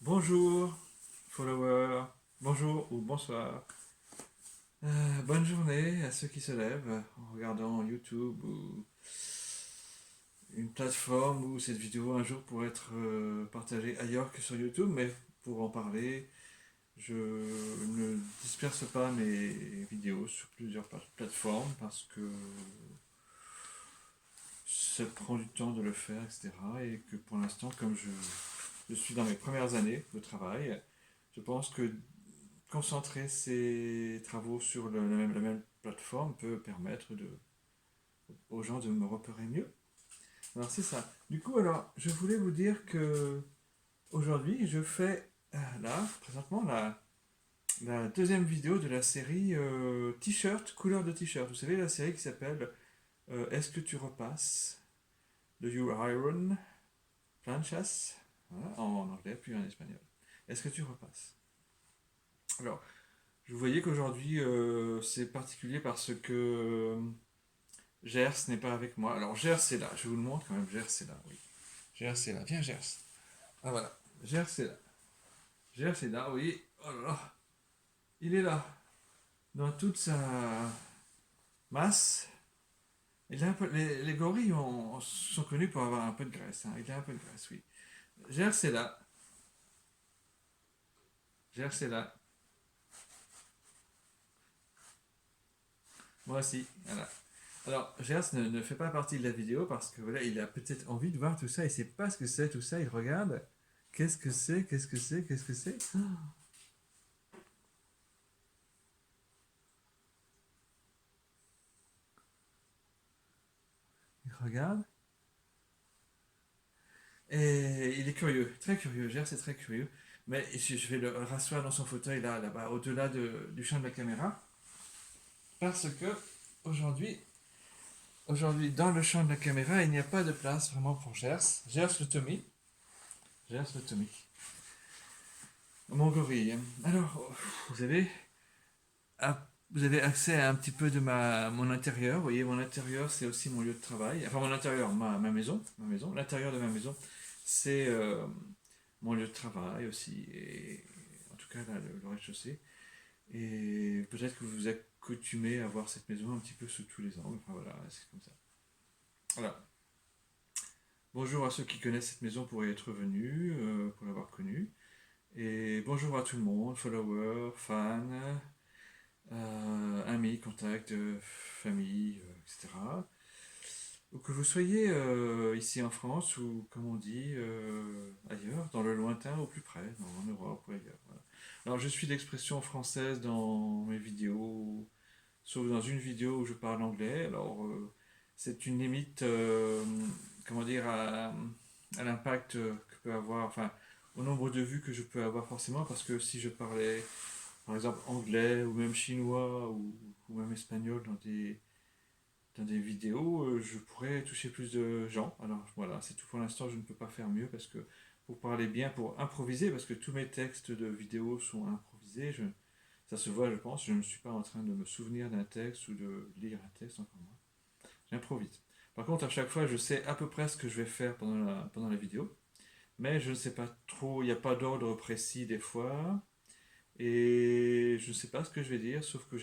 Bonjour, followers, bonjour ou bonsoir. Bonne journée à ceux qui se lèvent en regardant YouTube ou une plateforme où cette vidéo un jour pourrait être partagée ailleurs que sur YouTube, mais pour en parler, je ne disperse pas mes vidéos sur plusieurs plateformes parce que ça prend du temps de le faire, etc. Et que pour l'instant, comme je suis dans mes premières années de travail, je pense que concentrer ses travaux sur la même plateforme peut permettre aux gens de me repérer mieux. Alors c'est ça. Du coup, alors, je voulais vous dire que aujourd'hui, je fais là, présentement, la deuxième vidéo de la série T-shirt, couleur de T-shirt. Vous savez, la série qui s'appelle Est-ce que tu repasses? Do you iron? Planchas? Voilà, en anglais, puis en espagnol. Est-ce que tu repasses? Alors, je voyais qu'aujourd'hui, c'est particulier parce que Gers n'est pas avec moi. Alors, Gers est là. Je vous le montre quand même. Gers est là, oui. Gers est là. Viens, Gers. Ah, voilà. Gers est là. Gers est là, oui. Oh là là. Il est là. Dans toute sa masse. Il a un peu, les gorilles sont connus pour avoir un peu de graisse, hein. Il a un peu de graisse, oui. Gers est là. Gers est là. Moi aussi. Voilà. Alors, Gers ne fait pas partie de la vidéo parce que voilà, il a peut-être envie de voir tout ça. Il sait pas ce que c'est tout ça. Il regarde. Qu'est-ce que c'est? Qu'est-ce que c'est? Qu'est-ce que c'est? Il regarde. Et il est curieux, très curieux. Gers est très curieux. Mais je vais le rasseoir dans son fauteuil là-bas, au-delà du champ de la caméra. Parce que aujourd'hui, aujourd'hui, dans le champ de la caméra, il n'y a pas de place vraiment pour Gers. Gers le Tommy. Gers le Tommy. Mon gorille. Alors, vous avez accès à un petit peu de mon intérieur. Vous voyez, mon intérieur, c'est aussi mon lieu de travail. Enfin, mon intérieur, ma maison. Ma maison. L'intérieur de ma maison, c'est mon lieu de travail aussi. Et en tout cas, là, le rez-de-chaussée. Et peut-être que vous vous accoutumez à voir cette maison un petit peu sous tous les angles. Enfin, voilà, c'est comme ça. Voilà. Bonjour à ceux qui connaissent cette maison pour y être venus, pour l'avoir connue. Et bonjour à tout le monde, followers, fans, amis, contacts, famille, etc. Ou que vous soyez ici en France ou, comme on dit, ailleurs, dans le lointain ou plus près, en Europe ou ailleurs. Voilà. Alors, je suis d'expression française dans mes vidéos, sauf dans une vidéo où je parle anglais. Alors, c'est une limite, comment dire, à l'impact que peut avoir, enfin, au nombre de vues que je peux avoir forcément, parce que si je parlais par exemple anglais ou même chinois ou même espagnol dans des vidéos, je pourrais toucher plus de gens. Alors voilà, c'est tout pour l'instant, je ne peux pas faire mieux parce que pour parler bien, pour improviser, parce que tous mes textes de vidéos sont improvisés, ça se voit je pense, je ne suis pas en train de me souvenir d'un texte ou de lire un texte encore moins. J'improvise. Par contre, à chaque fois, je sais à peu près ce que je vais faire pendant la vidéo, mais je ne sais pas trop, il n'y a pas d'ordre précis des fois. Et je ne sais pas ce que je vais dire, sauf que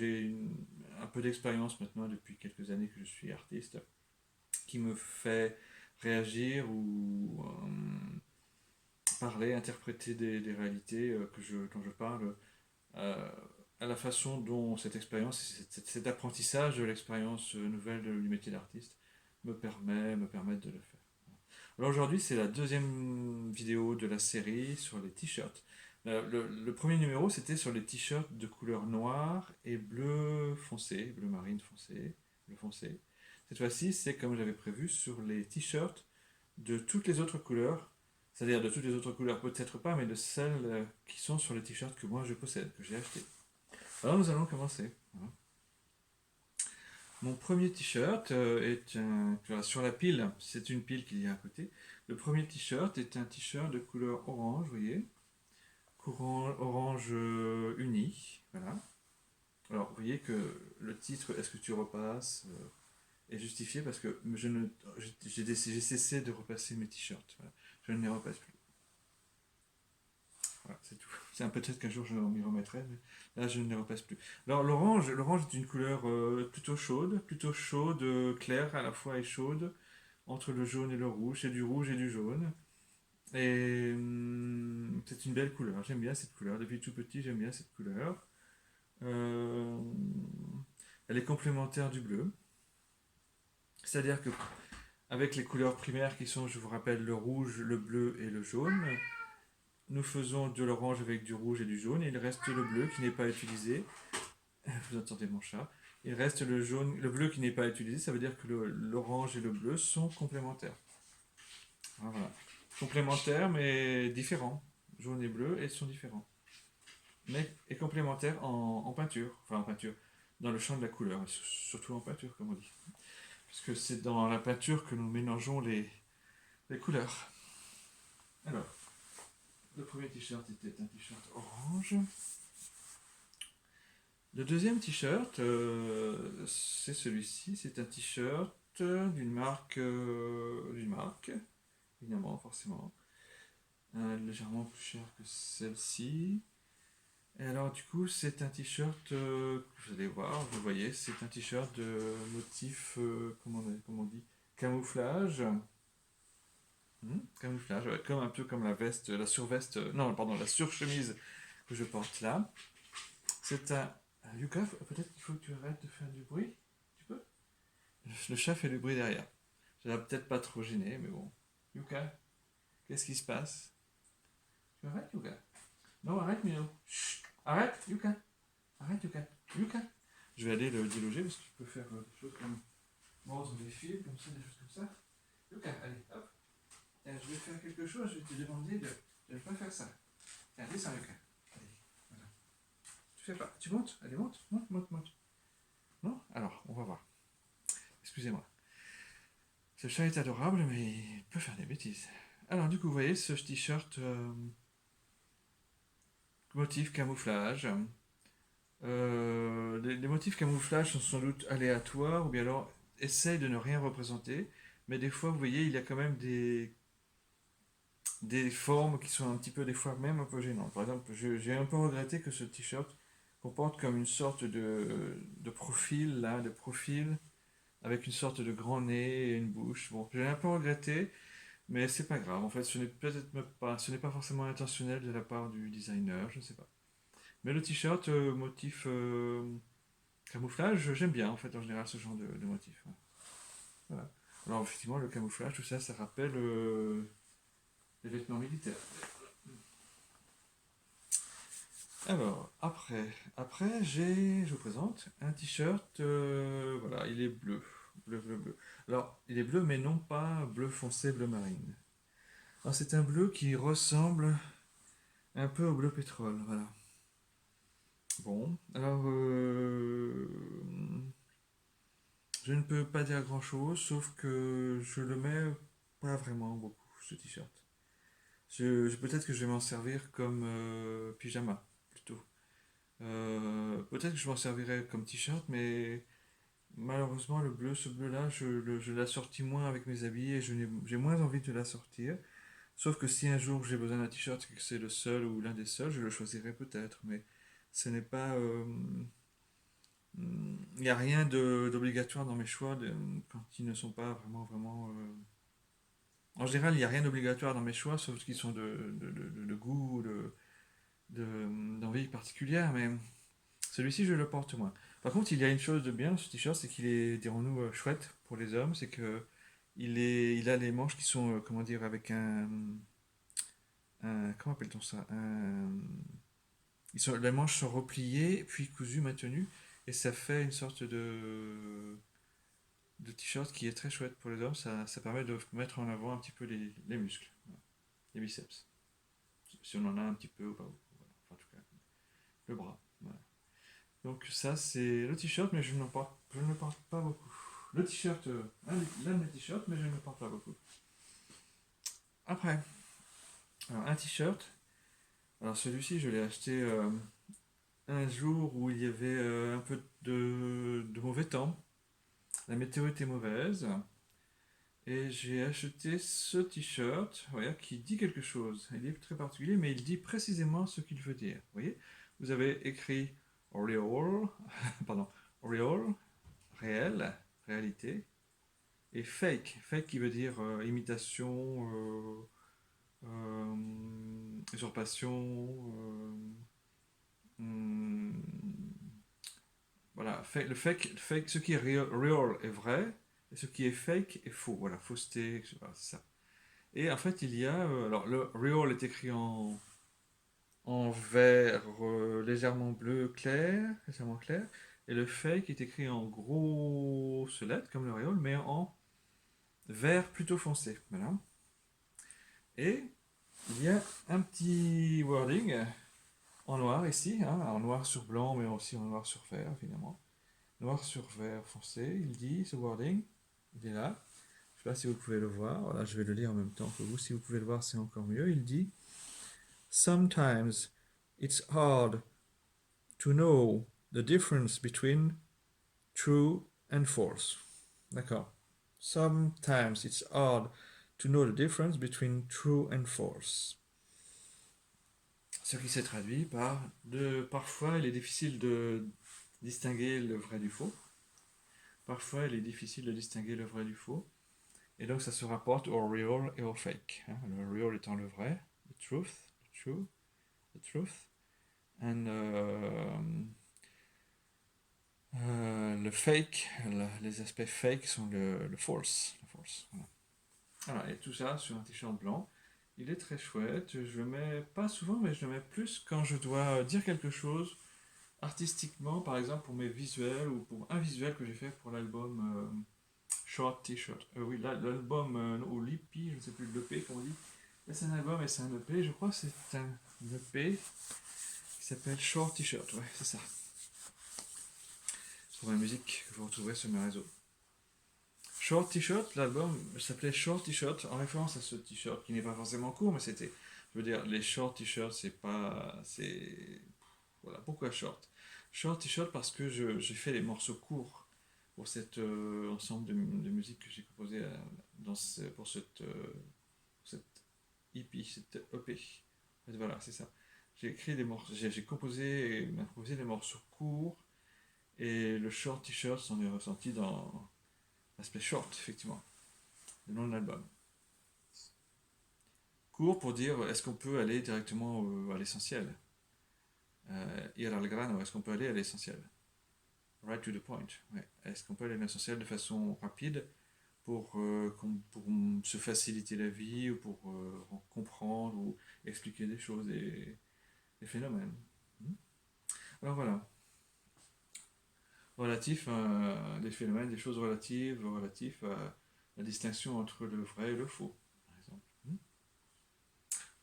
un peu d'expérience maintenant depuis quelques années que je suis artiste, qui me fait réagir ou parler, interpréter des réalités dont je parle euh, à la façon dont cette expérience, cet apprentissage de l'expérience nouvelle du métier d'artiste me permettent de le faire. Alors aujourd'hui, c'est la deuxième vidéo de la série sur les t-shirts. Le premier numéro, c'était sur les t-shirts de couleur noire et bleu foncé, bleu marine foncé, bleu foncé. Cette fois-ci, c'est comme j'avais prévu sur les t-shirts de toutes les autres couleurs, c'est-à-dire de toutes les autres couleurs, peut-être pas, mais de celles qui sont sur les t-shirts que moi je possède, que j'ai acheté. Alors nous allons commencer. Voilà. Mon premier t-shirt est sur la pile, c'est une pile qu'il y a à côté. Le premier t-shirt est un t-shirt de couleur orange, vous voyez, courant orange uni, voilà. Alors vous voyez que le titre Est-ce que tu repasses est justifié parce que j'ai cessé de repasser mes t-shirts, voilà. Je ne les repasse plus. c'est tout. Peut-être qu'un jour je m'y remettrai, mais là je ne les repasse plus. Alors l'orange est une couleur plutôt chaude, claire à la fois et chaude, entre le jaune et le rouge, et du rouge et du jaune. Et c'est une belle couleur, j'aime bien cette couleur. Depuis tout petit, j'aime bien cette couleur. Euh, Elle est complémentaire du bleu. C'est-à-dire que avec les couleurs primaires qui sont, je vous rappelle, le rouge, le bleu et le jaune, nous faisons de l'orange avec du rouge et du jaune, et il reste le bleu qui n'est pas utilisé. Vous entendez mon chat. Il reste le jaune, le bleu qui n'est pas utilisé, ça veut dire que l'orange et le bleu sont complémentaires. Voilà. Complémentaires mais différents. Jaune et bleu, et sont différents. Mais et complémentaires en peinture. Enfin en peinture. Dans le champ de la couleur, surtout en peinture, comme on dit. Puisque c'est dans la peinture que nous mélangeons les couleurs. Alors, le premier t-shirt était un t-shirt orange. Le deuxième t-shirt, c'est celui-ci. C'est un t-shirt d'une marque, évidemment, forcément, légèrement plus cher que celle-ci. Et alors, du coup, c'est un t-shirt, vous allez voir, vous voyez, c'est un t-shirt de motif, comment on dit, camouflage. Camouflage, ouais, un peu comme la veste, la surveste, non, pardon, la surchemise que je porte là. C'est un. Yuka, peut-être qu'il faut que tu arrêtes de faire du bruit. Tu peux? Le chat fait du bruit derrière. Je vais peut-être pas trop gêner, mais bon. Yuka, qu'est-ce qui se passe? Tu arrêtes, Yuka? Non, arrête, Mino. Chut, arrête, Yuka. Arrête, Yuka. Yuka. Je vais aller le déloger parce que tu peux faire des choses comme mordre des fils, comme ça, des choses comme ça. Yuka, allez, hop. Tiens, je vais faire quelque chose, je vais te demander de ne pas faire ça. Tiens, descends, Yuka. Allez, voilà. Tu fais pas. Tu montes? Allez, monte, monte, monte, monte. Non? Alors, on va voir. Excusez-moi. Ce chat est adorable, mais il peut faire des bêtises. Alors, du coup, vous voyez ce t-shirt motif camouflage. Les motifs camouflage sont sans doute aléatoires, ou bien alors essayent de ne rien représenter. Mais des fois, vous voyez, il y a quand même des formes qui sont un petit peu, des fois même un peu gênantes. Par exemple, j'ai un peu regretté que ce t-shirt comporte comme une sorte de profil, là, de profil, avec une sorte de grand nez et une bouche. Bon, j'ai un peu regretté, mais c'est pas grave. En fait, ce n'est pas forcément intentionnel de la part du designer, je ne sais pas. Mais le t-shirt motif camouflage, j'aime bien en fait en général ce genre de motif. Ouais. Voilà. Alors effectivement, le camouflage, tout ça, ça rappelle les vêtements militaires. Alors, après je vous présente un t-shirt, voilà, il est bleu, bleu. Alors, il est bleu, mais non pas bleu foncé, bleu marine. Alors, c'est un bleu qui ressemble un peu au bleu pétrole, voilà. Bon, alors, je ne peux pas dire grand-chose, sauf que je le mets pas vraiment beaucoup, ce t-shirt. Peut-être que je vais m'en servir comme pyjama, plutôt. Peut-être que je m'en servirai comme t-shirt, mais malheureusement, ce bleu-là, je l'assortis moins avec mes habits et j'ai moins envie de l'assortir. Sauf que si un jour j'ai besoin d'un t-shirt et que c'est le seul ou l'un des seuls, je le choisirai peut-être. Mais ce n'est pas. Il n'y a rien d'obligatoire dans mes choix quand ils ne sont pas vraiment. En général, il n'y a rien d'obligatoire dans mes choix, sauf qu'ils sont de goût, d'envie particulière, mais celui-ci, je le porte moins. Par contre, il y a une chose de bien, ce t-shirt, c'est qu'il est, dirons-nous, chouette pour les hommes, c'est que il a les manches qui sont, comment dire, avec comment appelle-t-on ça? Les manches sont repliées, puis cousues, maintenues, et ça fait une sorte de t-shirt qui est très chouette pour les hommes. Ça permet de mettre en avant un petit peu les muscles, voilà, les biceps. Si on en a un petit peu ou pas beaucoup, voilà. Enfin, en tout cas, le bras. Voilà. Donc ça c'est le t-shirt, mais je ne le porte pas beaucoup. Le t-shirt, l'un des t-shirts, mais je ne le porte pas beaucoup. Après, alors un t-shirt. Alors celui-ci, je l'ai acheté un jour où il y avait un peu de mauvais temps. La météo était mauvaise. Et j'ai acheté ce t-shirt, voilà, qui dit quelque chose. Il est très particulier, mais il dit précisément ce qu'il veut dire. Vous voyez, vous avez écrit real, pardon, real, réel, réalité, et fake, fake qui veut dire imitation, usurpation, hum, voilà, le fake, ce qui est real est vrai, et ce qui est fake est faux. Voilà, fausseté, etc. C'est ça. Et en fait, il y a. Alors, le real est écrit en vert légèrement bleu clair, légèrement clair, et le fake est écrit en grosses lettres, comme le real, mais en vert plutôt foncé. Voilà. Et il y a un petit wording en noir ici, hein, en noir sur blanc, mais aussi en noir sur vert, évidemment. Noir sur vert foncé, il dit ce wording, il est là. Je ne sais pas si vous pouvez le voir. Voilà, je vais le lire en même temps que vous. Si vous pouvez le voir, c'est encore mieux. Il dit sometimes it's hard to know the difference between true and false. D'accord. Sometimes it's hard to know the difference between true and false. Ce qui s'est traduit par parfois il est difficile de distinguer le vrai du faux. Parfois il est difficile de distinguer le vrai du faux. Et donc ça se rapporte au real et au fake. Hein. Le real étant le vrai, the truth, the true, the truth. And le fake, les aspects fake sont le false. Le false, voilà. Voilà, et tout ça sur un t-shirt blanc. Il est très chouette. Je le mets pas souvent, mais je le mets plus quand je dois dire quelque chose artistiquement, par exemple pour mes visuels ou pour un visuel que j'ai fait pour l'album Short T-shirt. Oui, l'album ou l'EP, je ne sais plus l'EP comment on dit. Là, c'est un album et c'est un EP. Je crois que c'est un EP qui s'appelle Short T-shirt. Ouais, c'est ça. Pour la musique que vous retrouverez sur mes réseaux. Short T-shirt, l'album s'appelait Short T-shirt en référence à ce T-shirt qui n'est pas forcément court, mais c'était, je veux dire, les short T-shirts, c'est pas, c'est, voilà, pourquoi short? Short T-shirt parce que j'ai fait des morceaux courts pour cet ensemble de musique que j'ai composé pour cette EP, cette EP. En fait, voilà, c'est ça. J'ai écrit des morceaux, j'ai composé et improvisé des morceaux courts et le short T-shirt s'en est ressenti dans l'aspect short, effectivement, le nom de l'album. Court pour dire est-ce qu'on peut aller directement à l'essentiel, ir al grano, est-ce qu'on peut aller à l'essentiel, right to the point, ouais. Est-ce qu'on peut aller à l'essentiel de façon rapide pour se faciliter la vie ou pour comprendre ou expliquer des choses, des phénomènes. Alors voilà, relatif à des phénomènes, des choses relatives, relatifs à la distinction entre le vrai et le faux, par exemple.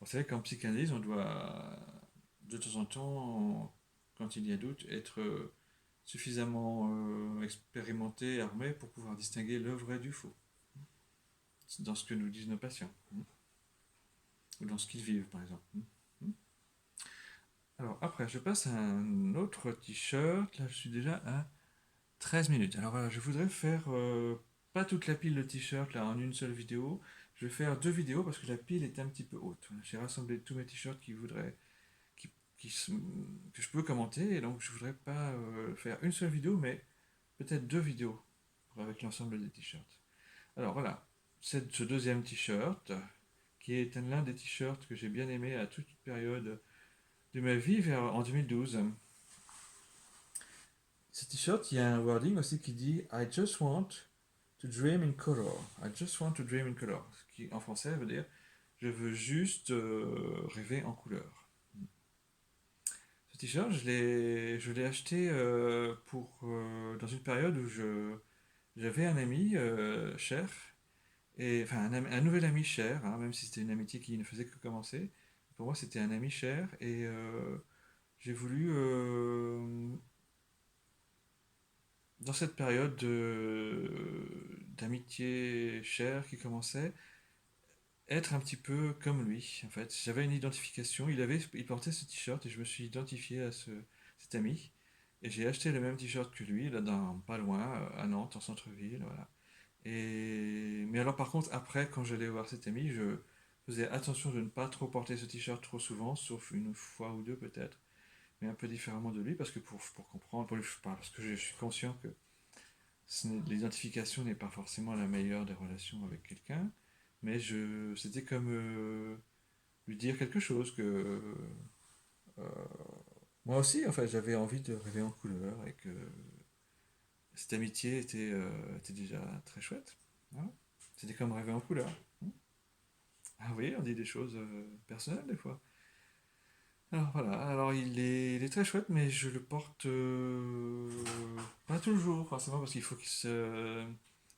Vous savez qu'en psychanalyse, on doit de temps en temps, quand il y a doute, être suffisamment expérimenté, armé pour pouvoir distinguer le vrai du faux dans ce que nous disent nos patients ou dans ce qu'ils vivent, par exemple. Alors après, je passe à un autre t-shirt. Là, je suis déjà à 13 minutes. Alors voilà, je voudrais faire pas toute la pile de t-shirts là en une seule vidéo. Je vais faire deux vidéos parce que la pile est un petit peu haute. Voilà, j'ai rassemblé tous mes t-shirts qui, que je peux commenter et donc je voudrais pas faire une seule vidéo, mais peut-être deux vidéos avec l'ensemble des t-shirts. Alors voilà, c'est ce deuxième t-shirt qui est l'un des t-shirts que j'ai bien aimé à toute période de ma vie en 2012. Ce t-shirt, il y a un wording aussi qui dit I just want to dream in color. I just want to dream in color. Ce qui en français veut dire je veux juste rêver en couleur. Ce t-shirt, je l'ai acheté dans une période où j'avais un ami cher, et, enfin un nouvel ami cher, hein, même si c'était une amitié qui ne faisait que commencer. Pour moi, c'était un ami cher et j'ai voulu dans cette période d'amitié chère qui commençait, être un petit peu comme lui, en fait. J'avais une identification, il portait ce t-shirt et je me suis identifié à cet ami. Et j'ai acheté le même t-shirt que lui, là, pas loin, à Nantes, en centre-ville, voilà. Mais alors par contre, après, quand j'allais voir cet ami, je faisais attention de ne pas trop porter ce t-shirt trop souvent, sauf une fois ou deux peut-être, mais un peu différemment de lui, parce que pour comprendre, parce que je suis conscient que l'identification n'est pas forcément la meilleure des relations avec quelqu'un, mais c'était comme lui dire quelque chose que euh, moi aussi, en fait, j'avais envie de rêver en couleur et que cette amitié était déjà très chouette. Voilà. C'était comme rêver en couleur. Ah oui, on dit des choses personnelles des fois. Alors voilà, alors il est très chouette, mais je le porte pas toujours, forcément, parce qu'il faut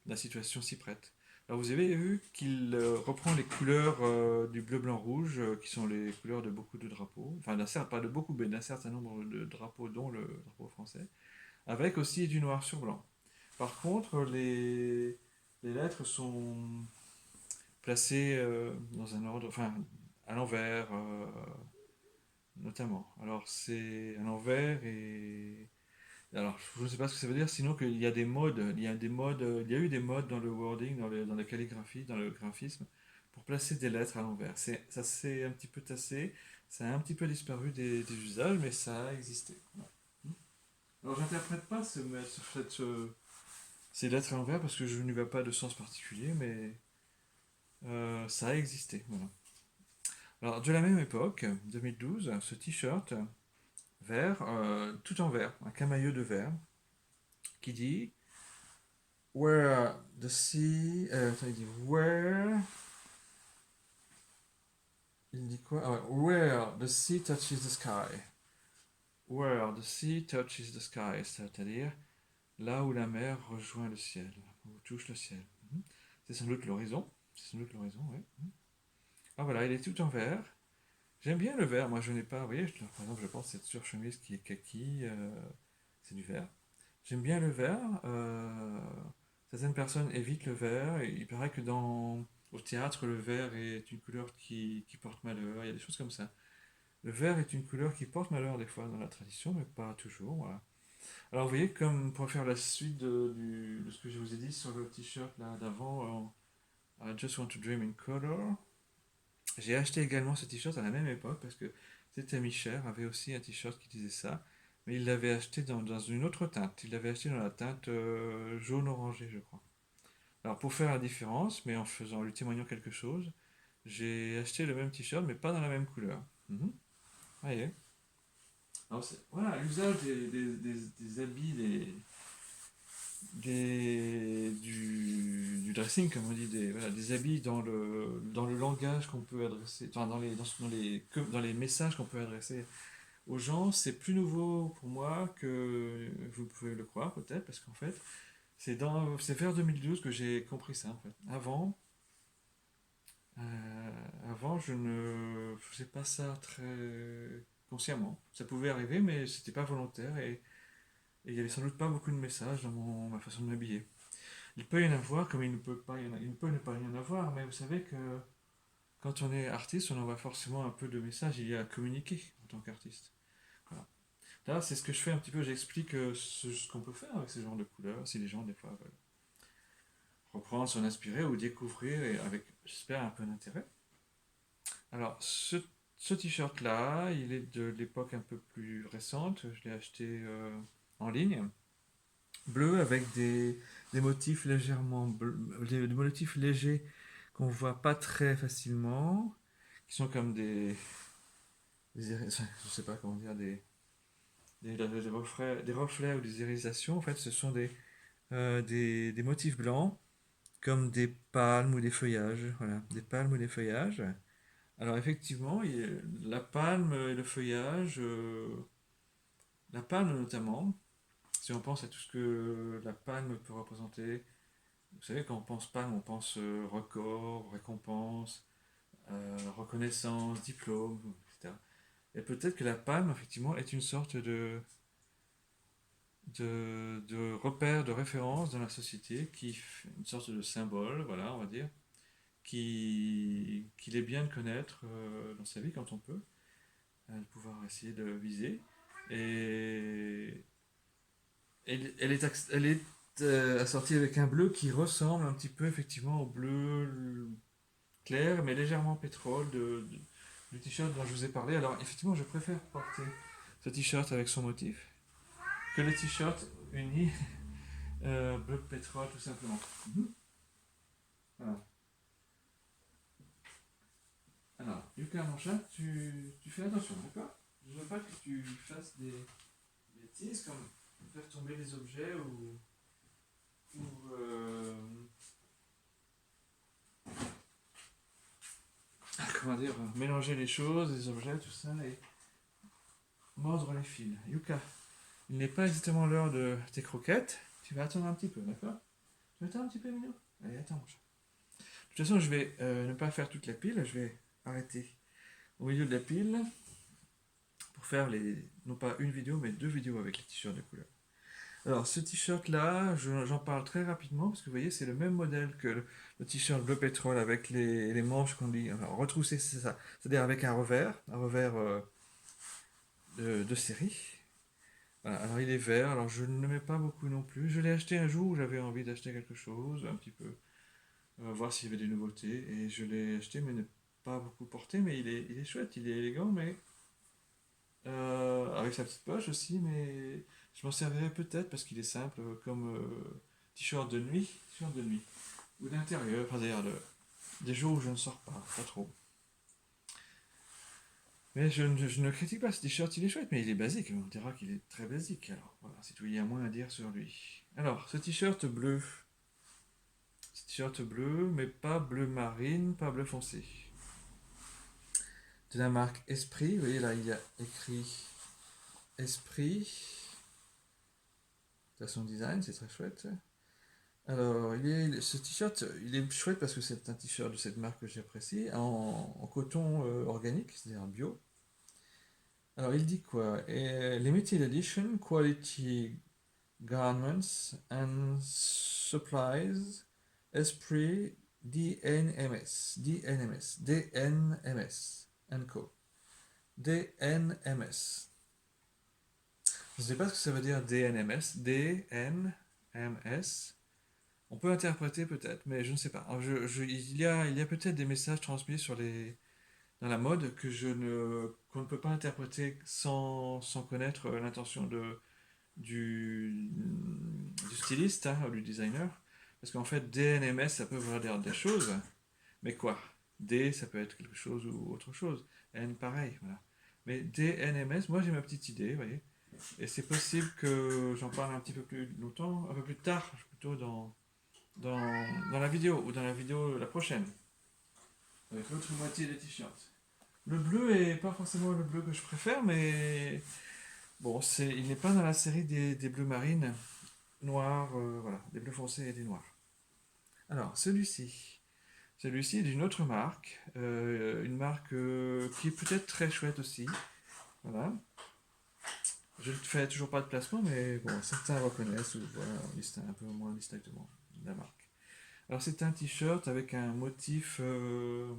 la situation s'y prête. Alors vous avez vu qu'il reprend les couleurs du bleu, blanc, rouge, qui sont les couleurs de beaucoup de drapeaux, enfin pas de beaucoup, mais d'un certain nombre de drapeaux, dont le drapeau français, avec aussi du noir sur blanc. Par contre, les lettres sont placées dans un ordre, enfin à l'envers, notamment. Alors c'est à l'envers et alors je ne sais pas ce que ça veut dire, sinon qu'il y a des modes, il y a eu des modes dans le wording, dans la calligraphie, dans le graphisme, pour placer des lettres à l'envers. Ça s'est un petit peu tassé, ça a un petit peu disparu des usages, mais ça a existé. Voilà. Alors j'interprète pas ces lettres à l'envers parce que je n'y vois pas de sens particulier, mais ça a existé. Voilà. Alors de la même époque, 2012, ce t-shirt vert, tout en vert, un camailleux de vert, qui dit Where the sea. Attends, il dit Where. Il dit quoi? Ah ouais, Where the sea touches the sky. Where the sea touches the sky, c'est-à-dire là où la mer rejoint le ciel, ou touche le ciel. Mhm. C'est sans doute l'horizon. C'est sans doute l'horizon, oui. Mhm. Ah voilà, il est tout en vert. J'aime bien le vert. Moi, je n'ai pas. Vous voyez, par exemple, je pense cette surchemise qui est kaki, c'est du vert. J'aime bien le vert. Certaines personnes évitent le vert. Il paraît que au théâtre, le vert est une couleur qui porte malheur. Il y a des choses comme ça. Le vert est une couleur qui porte malheur des fois dans la tradition, mais pas toujours. Voilà. Alors vous voyez, comme pour faire la suite de ce que je vous ai dit sur le t-shirt là d'avant, I Just Want to Dream in Color, j'ai acheté également ce t-shirt à la même époque parce que cet ami cher avait aussi un t-shirt qui disait ça, mais il l'avait acheté dans une autre teinte. Il l'avait acheté dans la teinte jaune orangé, je crois. Alors pour faire la différence, mais en lui témoignant quelque chose, j'ai acheté le même t-shirt, mais pas dans la même couleur. Mhm. Voyez. Alors voilà, l'usage des habits, du dressing, comme on dit, voilà, des habits dans le langage qu'on peut adresser, enfin, dans les messages qu'on peut adresser aux gens, c'est plus nouveau pour moi que vous pouvez le croire peut-être, parce qu'en fait, c'est vers 2012 que j'ai compris ça en fait. Avant, je ne faisais pas ça très consciemment. Ça pouvait arriver, mais c'était pas volontaire et il y avait sans doute pas beaucoup de messages dans ma façon de m'habiller. Il peut y en avoir, comme il ne peut pas il ne peut ne pas y en avoir, mais vous savez que quand on est artiste, on envoie forcément un peu de messages, il y a à communiquer en tant qu'artiste. Voilà. Là, c'est ce que je fais un petit peu, j'explique ce qu'on peut faire avec ce genre de couleurs, si les gens, des fois, veulent reprendre, s'en inspirer ou découvrir, et avec, j'espère, un peu d'intérêt. Alors, ce t-shirt-là, il est de l'époque un peu plus récente, je l'ai acheté en ligne, bleu avec des motifs légèrement des motifs légers qu'on voit pas très facilement, qui sont comme je sais pas comment dire, des reflets ou des irisations. En fait, ce sont des motifs blancs, comme des palmes ou des feuillages. Voilà, des palmes ou des feuillages. Alors, effectivement, la palme et le feuillage, la palme notamment, si on pense à tout ce que la palme peut représenter, vous savez, quand on pense palme, on pense record, récompense, reconnaissance, diplôme, etc. Et peut-être que la palme, effectivement, est une sorte de repère, de référence dans la société, une sorte de symbole, voilà, on va dire, qu'il est bien de connaître dans sa vie quand on peut, de pouvoir essayer de viser. Et elle est assorti avec un bleu qui ressemble un petit peu effectivement au bleu clair, mais légèrement pétrole du t-shirt dont je vous ai parlé. Alors effectivement, je préfère porter ce t-shirt avec son motif que le t-shirt uni bleu pétrole tout simplement. Voilà. Alors, Yuka, mon chat, tu fais attention, d'accord? Je veux pas que tu fasses des bêtises comme faire tomber les objets ou comment dire, mélanger les choses, les objets, tout ça, et mordre les fils. Yuka, il n'est pas exactement l'heure de tes croquettes. Tu vas attendre un petit peu, d'accord? Tu vas attendre un petit peu, Minou? Allez, attends, mon chat. De toute façon, je vais ne pas faire toute la pile. Je vais arrêter au milieu de la pile pour faire non pas une vidéo, mais 2 vidéos avec les t-shirts de couleur. Alors, ce t-shirt là, j'en parle très rapidement parce que vous voyez, c'est le même modèle que le t-shirt bleu pétrole avec les manches qu'on dit, enfin, retroussées, c'est ça. C'est-à-dire avec un revers de série. Voilà, alors il est vert, alors je ne le mets pas beaucoup non plus. Je l'ai acheté un jour où j'avais envie d'acheter quelque chose, un petit peu, voir s'il y avait des nouveautés, et je l'ai acheté, mais ne pas beaucoup porté, mais il est chouette, il est élégant, mais avec sa petite poche aussi, mais je m'en servirai peut-être parce qu'il est simple, comme t-shirt de nuit, ou d'intérieur, enfin d'ailleurs des jours où je ne sors pas trop. Mais je ne critique pas ce t-shirt, il est chouette, mais il est basique, on dira qu'il est très basique, alors voilà, c'est tout, il y a moins à dire sur lui. Alors, ce t-shirt bleu, mais pas bleu marine, pas bleu foncé. De la marque Esprit, vous voyez là, il y a écrit Esprit, de son design, c'est très chouette. Alors, ce t-shirt, il est chouette parce que c'est un t-shirt de cette marque que j'apprécie, en coton organique, c'est-à-dire bio. Alors, il dit quoi? Limited Edition Quality Garments and Supplies Esprit DNMS and Co. DNMS. Je ne sais pas ce que ça veut dire DNMS. DNMS. On peut interpréter peut-être, mais je ne sais pas. Alors, il y a peut-être des messages transmis dans la mode qu'on ne peut pas interpréter sans connaître l'intention du styliste, hein, ou du designer. Parce qu'en fait, DNMS, ça peut vouloir dire des choses, mais quoi? D, ça peut être quelque chose ou autre chose. N, pareil, voilà. Mais DNMS, moi j'ai ma petite idée, vous voyez. Et c'est possible que j'en parle un petit peu plus longtemps, un peu plus tard, plutôt dans la vidéo, ou dans la vidéo la prochaine, avec l'autre moitié des t-shirts. Le bleu est pas forcément le bleu que je préfère, mais bon, il n'est pas dans la série des bleus marines, noirs, voilà, des bleus foncés et des noirs. Alors, celui-ci est d'une autre marque, une marque qui est peut-être très chouette aussi. Voilà. Je ne fais toujours pas de placement, mais bon, certains reconnaissent ou voilà, un peu moins distinctement la marque. Alors, c'est un t-shirt avec un motif. Je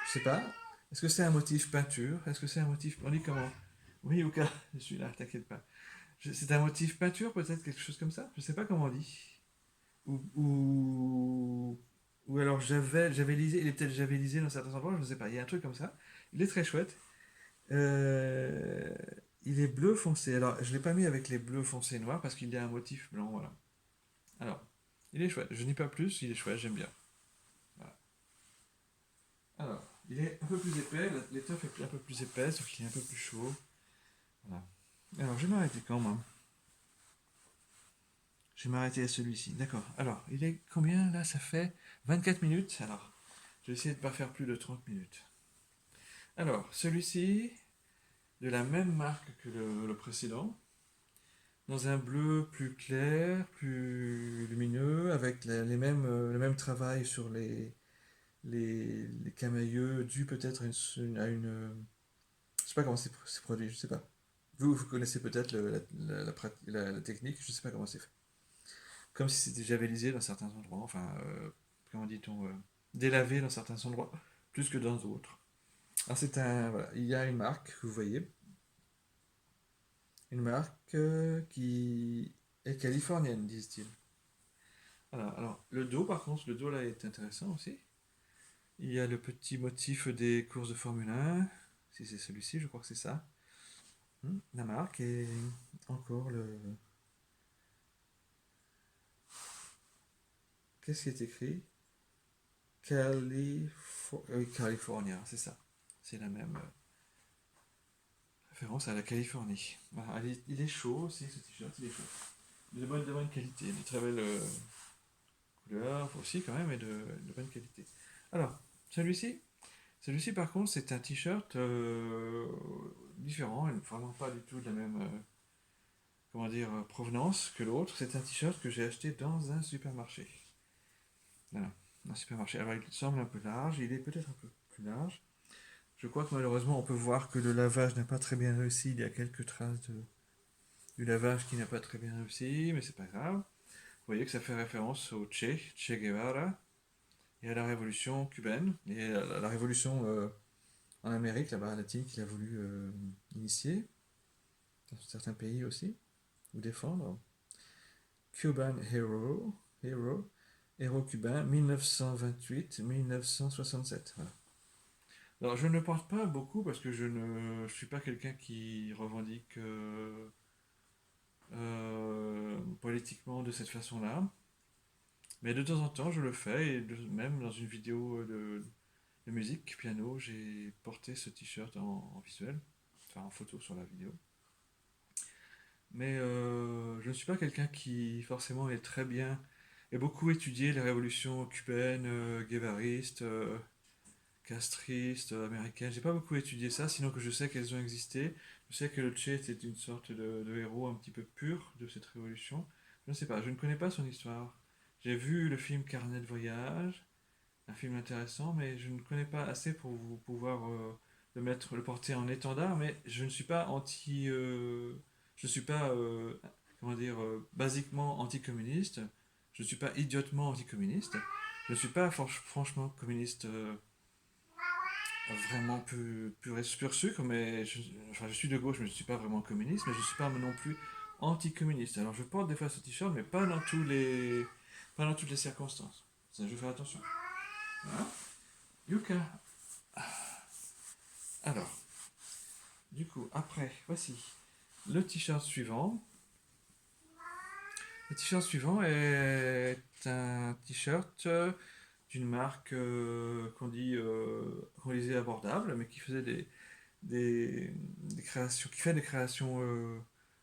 sais pas. Est-ce que c'est un motif peinture? Est-ce que c'est un motif. On dit comment? Oui, Yuka, je suis là, t'inquiète pas. C'est un motif peinture, peut-être, quelque chose comme ça? Je sais pas comment on dit. Ou, ou, ou alors il est peut-être javelisé dans certains endroits, je ne sais pas. Il y a un truc comme ça. Il est très chouette. Euh, il est bleu foncé. Alors, je ne l'ai pas mis avec les bleus foncés noirs parce qu'il y a un motif blanc, voilà. Alors, il est chouette. Je n'y pas plus, il est chouette, j'aime bien. Voilà. Alors, il est un peu plus épais, l'étoffe est un peu plus épaisse, donc il est un peu plus chaud. Voilà. Alors, je vais m'arrêter quand même. Je vais m'arrêter à celui-ci. D'accord. Alors, il est combien là? Ça fait 24 minutes. Alors, je vais essayer de ne pas faire plus de 30 minutes. Alors, celui-ci, de la même marque que le précédent, dans un bleu plus clair, plus lumineux, avec le même travail sur les camailleux, dû peut-être à une. Je sais pas comment c'est produit, je sais pas. Vous connaissez peut-être la technique, je sais pas comment c'est fait. Comme si c'était javelisé dans certains endroits, enfin, comment dit-on, délavé dans certains endroits, plus que dans d'autres. Alors voilà, il y a une marque que vous voyez, Une marque qui est californienne, disent-ils. Voilà. Alors, le dos, par contre, le dos là est intéressant aussi. Il y a le petit motif des courses de Formule 1. Si c'est celui-ci, je crois que c'est ça. La marque et encore le. Qu'est-ce qui est écrit? California, c'est ça. C'est la même référence à la Californie. Voilà, il est chaud aussi, ce t-shirt, il est chaud. De bonne qualité, de très belle couleur aussi quand même, et de bonne qualité. Alors, celui-ci, celui-ci par contre, c'est un t-shirt différent, et vraiment pas du tout de la même, comment dire, provenance que l'autre. C'est un t-shirt que j'ai acheté dans un supermarché. Voilà, un supermarché. Alors il semble un peu large, il est peut-être un peu plus large. Je crois que malheureusement on peut voir que le lavage n'a pas très bien réussi. Il y a quelques traces du lavage qui n'a pas très bien réussi, mais c'est pas grave. Vous voyez que ça fait référence au Che Guevara, et à la révolution cubaine, et à la révolution en Amérique, là-bas, latine, qu'il a voulu initier, dans certains pays aussi, ou défendre. Cuban Hero, héros cubain, 1928-1967. Voilà. Alors, je ne le porte pas beaucoup parce que je suis pas quelqu'un qui revendique politiquement de cette façon-là. Mais de temps en temps, je le fais, et même dans une vidéo de musique, piano, j'ai porté ce t-shirt en visuel, enfin en photo sur la vidéo. Mais je ne suis pas quelqu'un qui forcément est très bien, et beaucoup étudié les révolutions cubaines, guévaristes, castristes, américaines. J'ai pas beaucoup étudié ça, sinon que je sais qu'elles ont existé. Je sais que le Che était une sorte de héros un petit peu pur de cette révolution. Je ne sais pas, je ne connais pas son histoire. J'ai vu le film Carnet de voyage, un film intéressant, mais je ne connais pas assez pour vous pouvoir le porter en étendard. Mais je ne suis pas je ne suis pas, comment dire, basiquement anticommuniste. Je ne suis pas idiotement anticommuniste. Je ne suis pas franchement communiste vraiment pur sucre, mais enfin, je suis de gauche, mais je ne suis pas vraiment communiste, mais je ne suis pas non plus anticommuniste. Alors je porte des fois ce t-shirt, mais pas dans toutes les circonstances. Ça, je fais attention. Voilà. Yuka. Alors, du coup, après, voici le t-shirt suivant. Le t-shirt suivant est un t-shirt d'une marque qu'on disait abordable, mais qui faisait des créations, qui fait des créations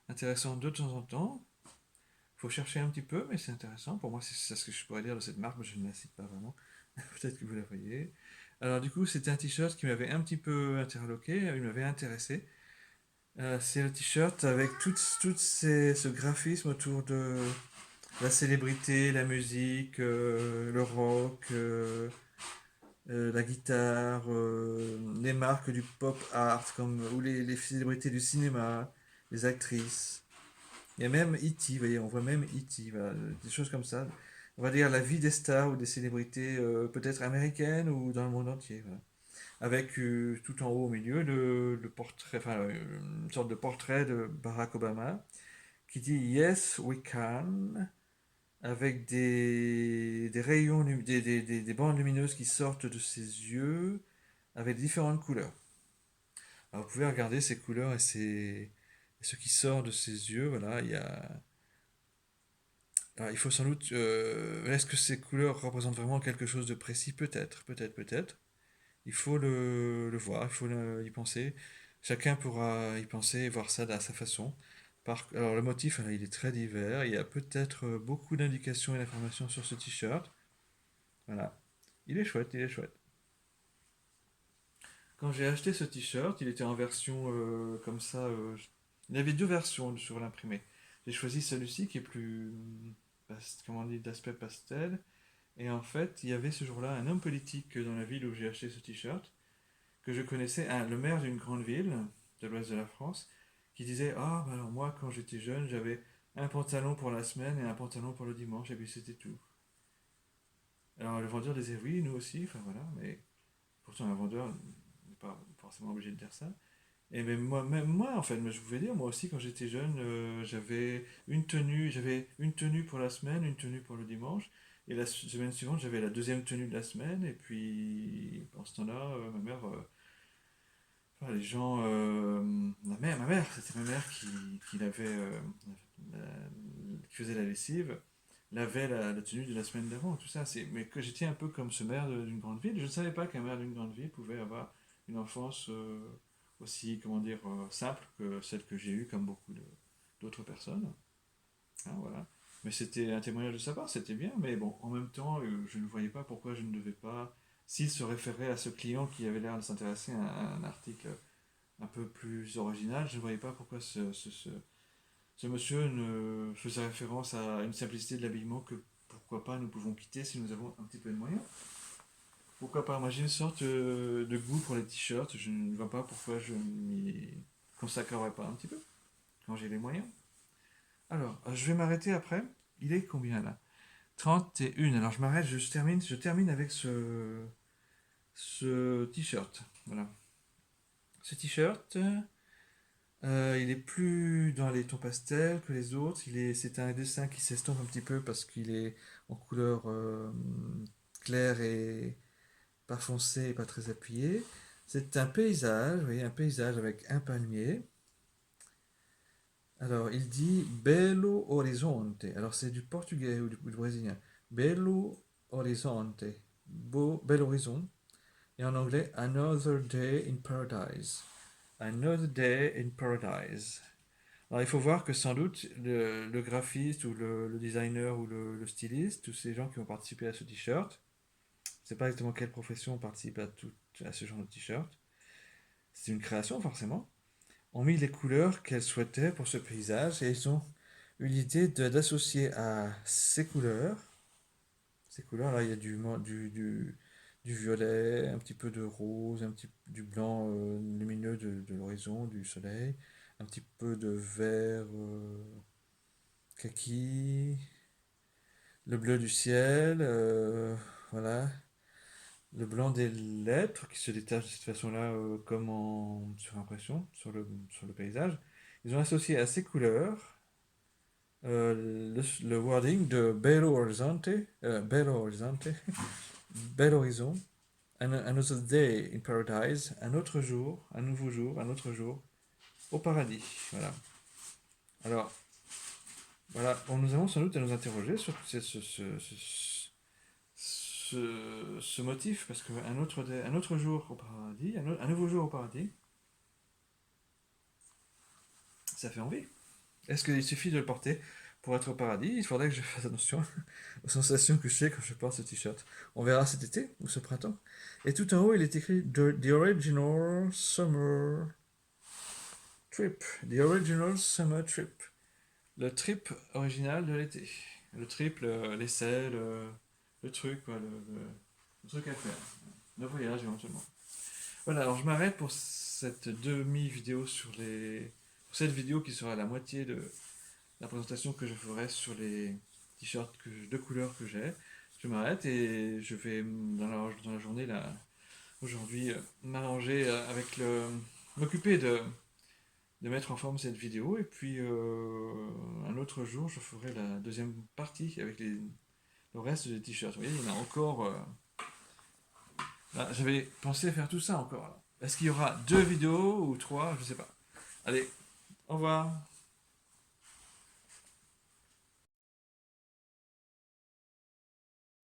intéressantes de temps en temps. Il faut chercher un petit peu, mais c'est intéressant. Pour moi, c'est ce que je pourrais dire de cette marque, mais je ne la cite pas vraiment. Peut-être que vous la voyez. Alors du coup, c'était un t-shirt qui m'avait un petit peu interloqué, il m'avait intéressé. C'est le t-shirt avec ce graphisme autour de la célébrité, la musique, le rock, la guitare, les marques du pop art, ou les célébrités du cinéma, les actrices. Il y a même E.T., vous voyez, on voit même E.T., voilà, des choses comme ça. On va dire la vie des stars ou des célébrités peut-être américaines ou dans le monde entier. Voilà. Avec tout en haut au milieu le portrait, enfin une sorte de portrait de Barack Obama qui dit Yes, we can, avec des rayons, des bandes lumineuses qui sortent de ses yeux avec différentes couleurs. Alors vous pouvez regarder ces couleurs et ce qui sort de ses yeux. Voilà, il y a. Alors, il faut sans doute. Est-ce que ces couleurs représentent vraiment quelque chose de précis? Peut-être, peut-être, peut-être. Il faut le voir, il faut y penser. Chacun pourra y penser et voir ça à sa façon. Alors le motif, il est très divers. Il y a peut-être beaucoup d'indications et d'informations sur ce t-shirt. Voilà. Il est chouette, il est chouette. Quand j'ai acheté ce t-shirt, il était en version comme ça. Il y avait deux versions sur l'imprimé. J'ai choisi celui-ci qui est plus, comment on dit, d'aspect pastel. Et en fait, il y avait ce jour-là un homme politique dans la ville où j'ai acheté ce t-shirt, que je connaissais, le maire d'une grande ville de l'ouest de la France, qui disait: Ah, bah alors moi, quand j'étais jeune, j'avais un pantalon pour la semaine et un pantalon pour le dimanche, et puis c'était tout. Alors le vendeur disait: Oui, nous aussi, enfin voilà, mais pourtant un vendeur n'est pas forcément obligé de dire ça. Et même moi, en fait, mais je pouvais dire, moi aussi, quand j'étais jeune, j'avais une tenue pour la semaine, une tenue pour le dimanche, et la semaine suivante, j'avais la deuxième tenue de la semaine, et puis, en ce temps-là, ma mère, enfin, les gens, ma mère, c'était ma mère qui lavait, qui faisait la lessive, lavait la tenue de la semaine d'avant, tout ça, mais que j'étais un peu comme ce maire d'une grande ville, je ne savais pas qu'un maire d'une grande ville pouvait avoir une enfance aussi, comment dire, simple que celle que j'ai eue, comme beaucoup d'autres personnes. Hein, voilà. Mais c'était un témoignage de sa part, c'était bien, mais bon, en même temps, je ne voyais pas pourquoi je ne devais pas, s'il se référait à ce client qui avait l'air de s'intéresser à un article un peu plus original, je ne voyais pas pourquoi ce monsieur ne faisait référence à une simplicité de l'habillement que pourquoi pas nous pouvons quitter si nous avons un petit peu de moyens. Pourquoi pas? Moi j'ai une sorte de goût pour les t-shirts, je ne vois pas pourquoi je m'y consacrerais pas un petit peu quand j'ai les moyens. Alors, je vais m'arrêter après. Il est combien là? 31. Alors je m'arrête, je termine avec ce t-shirt. Voilà. Ce t-shirt, il est plus dans les tons pastels que les autres. C'est un dessin qui s'estompe un petit peu parce qu'il est en couleur claire et pas foncé et pas très appuyé. C'est un paysage, vous voyez, un paysage avec un palmier. Alors, il dit Belo Horizonte. Alors, c'est du portugais ou du brésilien. Belo Horizonte. Bel horizon. Et en anglais, Another Day in Paradise. Another Day in Paradise. Alors, il faut voir que sans doute le graphiste ou le designer ou le styliste, tous ces gens qui ont participé à ce t-shirt, je ne sais pas exactement quelle profession participe à ce genre de t-shirt. C'est une création forcément. Ont mis les couleurs qu'elles souhaitaient pour ce paysage et ils ont eu l'idée d'associer à ces couleurs là, il y a du violet, un petit peu de rose, du blanc lumineux de l'horizon, du soleil, un petit peu de vert kaki, le bleu du ciel, voilà, le blanc des lettres qui se détachent de cette façon-là comme sur impression, sur le paysage. Ils ont associé à ces couleurs le wording de Belo Horizonte, Bel Horizon, Another Day in Paradise, un autre jour, un nouveau jour, un autre jour au paradis. Voilà. Alors, voilà, nous avons sans doute à nous interroger sur ce motif, parce un autre jour au paradis, un nouveau jour au paradis, ça fait envie. Est-ce qu'il suffit de le porter pour être au paradis? Il faudrait que je fasse attention aux sensations que j'ai quand je porte ce t-shirt. On verra cet été ou ce printemps. Et tout en haut, il est écrit The Original Summer Trip. The Original Summer Trip. Le trip original de l'été. Le trip, l'essai, le truc, quoi, le truc à faire. Le voyage éventuellement. Voilà, alors je m'arrête pour cette demi-vidéo pour cette vidéo qui sera la moitié de la présentation que je ferai sur les t-shirts de couleurs que j'ai. Je m'arrête et je vais dans la journée là aujourd'hui m'arranger m'occuper de mettre en forme cette vidéo et puis un autre jour je ferai la deuxième partie avec le reste des t-shirts. Vous voyez, il y en a encore. Là, j'avais pensé faire tout ça encore. Est-ce qu'il y aura deux vidéos ou trois? Je sais pas. Allez, au revoir.